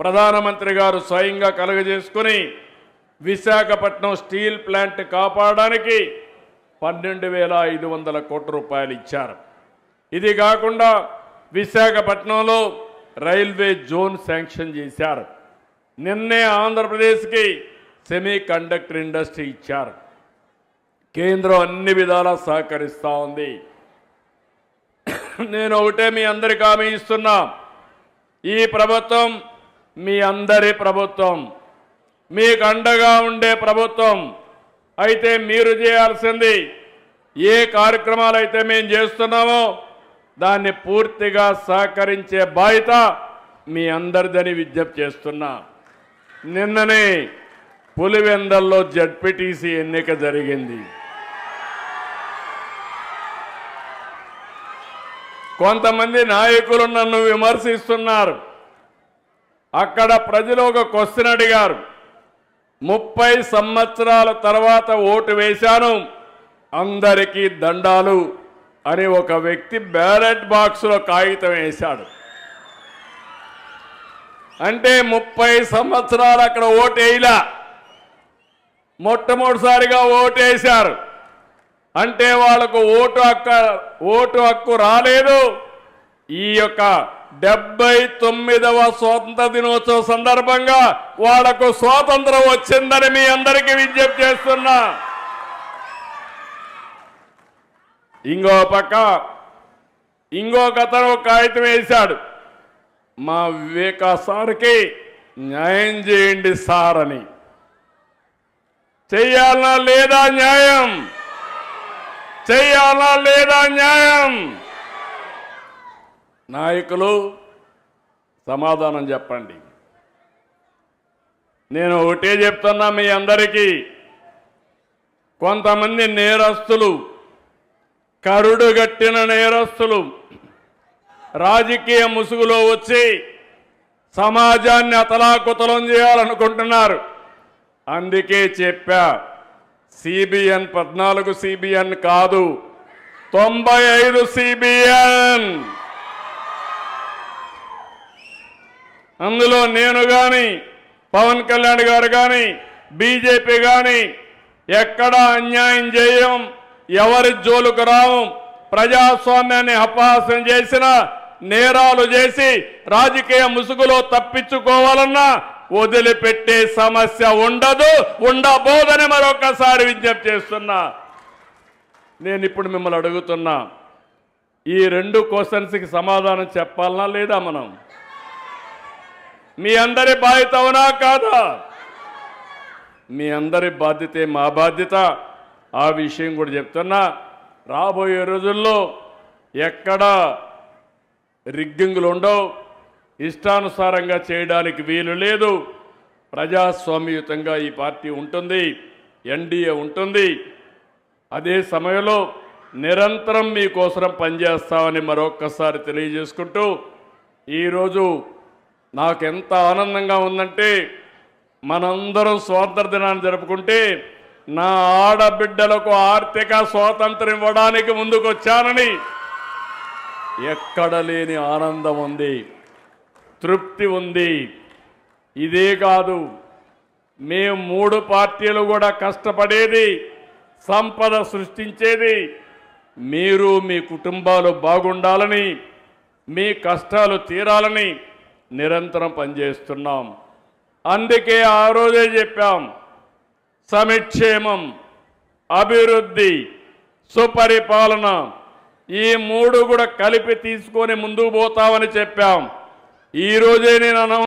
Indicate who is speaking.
Speaker 1: ప్రధానమంత్రి గారు స్వయంగా కలుగజేసుకుని విశాఖపట్నం స్టీల్ ప్లాంట్ కాపాడడానికి 12,500 కోట్ల రూపాయలు ఇచ్చారు. ఇది కాకుండా విశాఖపట్నంలో రైల్వే జోన్ శాంక్షన్ చేశారు. నిన్నే ఆంధ్రప్రదేశ్కి సెమీ కండక్టర్ ఇండస్ట్రీ ఇచ్చారు. కేంద్రం అన్ని విధాలా సహకరిస్తూ ఉంది. నేను ఒకటే మీ అందరికీ హామీ ఇస్తున్నా, ఈ ప్రభుత్వం మీ అందరి ప్రభుత్వం, మీకు అండగా ఉండే ప్రభుత్వం. అయితే మీరు చేయాల్సింది ఏ కార్యక్రమాలు అయితే మేము చేస్తున్నామో దాన్ని పూర్తిగా సహకరించే బాధ్యత మీ అందరిదని విజ్ఞప్తి చేస్తున్నా. నిన్ననే పులివెందల్లో జడ్పీటీసీ ఎన్నిక జరిగింది. కొంతమంది నాయకులు నన్ను విమర్శిస్తున్నారు. అక్కడ ప్రజలు ఒక క్వశ్చన్ అడిగారు, 30 సంవత్సరాల తర్వాత ఓటు వేశాను, అందరికీ దండాలు అని ఒక వ్యక్తి బ్యాలెట్ బాక్స్లో కాగితం వేశాడు. అంటే 30 సంవత్సరాలు అక్కడ ఓటు వేయలా, మొట్టమొదటిసారిగా ఓటు వేశారు. అంటే వాళ్ళకు ఓటు హక్కు రాలేదు. ఈ యొక్క 79వ స్వాతంత్ర దినోత్సవ సందర్భంగా వాళ్లకు స్వాతంత్రం వచ్చిందని మీ అందరికీ విజ్ఞప్తి చేస్తున్నా. ఇంకో పక్క ఇంకొక అతను కాగితం వేశాడు, మా వివేకా సార్కి న్యాయం చేయండి సార్ అని. చెయ్యాలనా లేదా న్యాయం? చెయ్యాలనా లేదా న్యాయం? నాయకులు సమాధానం చెప్పండి. నేను ఒకటే చెప్తున్నా మీ అందరికీ, కొంతమంది నేరస్తులు, కరుడుగట్టిన నేరస్తులు రాజకీయ ముసుగులో వచ్చి సమాజాన్ని అతలాకుతలం చేయాలనుకుంటున్నారు. అందుకే చెప్పా, సిబిఎన్ 14 సిబిఎన్ కాదు, 95 సిబిఎన్. అందులో నేను కానీ, పవన్ కళ్యాణ్ గారు కానీ, బీజేపీ కానీ ఎక్కడా అన్యాయం చేయం, ఎవరి జోలుకు రావు. ప్రజాస్వామ్యాన్ని అపహాస్యం చేసిన, నేరాలు చేసి రాజకీయ ముసుగులో తప్పించుకోవాలన్నా వదిలిపెట్టే సమస్య ఉండదు, ఉండబోదని మరొకసారి విజ్ఞప్తి చేస్తున్నా. నేను ఇప్పుడు మిమ్మల్ని అడుగుతున్నా, ఈ 2 క్వశ్చన్స్కి సమాధానం చెప్పాలనా లేదా? మనం మీ అందరి బాధ్యత అవునా కాదా? మీ అందరి బాధ్యతే మా బాధ్యత. ఆ విషయం కూడా చెప్తున్నా. రాబోయే రోజుల్లో ఎక్కడా రిగ్గింగులు ఉండవు, ఇష్టానుసారంగా చేయడానికి వీలు లేదు. ప్రజాస్వామ్యయుతంగా ఈ పార్టీ ఉంటుంది, ఎన్డీఏ ఉంటుంది. అదే సమయంలో నిరంతరం మీకోసం పనిచేస్తామని మరొక్కసారి తెలియజేసుకుంటూ, ఈరోజు నాకెంత ఆనందంగా ఉందంటే, మనందరం స్వాతంత్ర దినాన్ని జరుపుకుంటే నా ఆడబిడ్డలకు ఆర్థిక స్వాతంత్రం ఇవ్వడానికి ముందుకొచ్చానని ఎక్కడ లేని ఆనందం ఉంది, తృప్తి ఉంది. ఇదే కాదు, మేము 3 పార్టీలు కూడా కష్టపడేది, సంపద సృష్టించేది మీరు మీ కుటుంబాలు బాగుండాలని, మీ కష్టాలు తీరాలని నిరంతరం పనిచేస్తున్నాం. అందుకే ఆ రోజే చెప్పాం, సమిక్షేమం, అభివృద్ధి, సుపరిపాలన ఈ 3 కూడా కలిపి తీసుకొని ముందుకు పోతామని చెప్పాం. ఈ రోజే నేను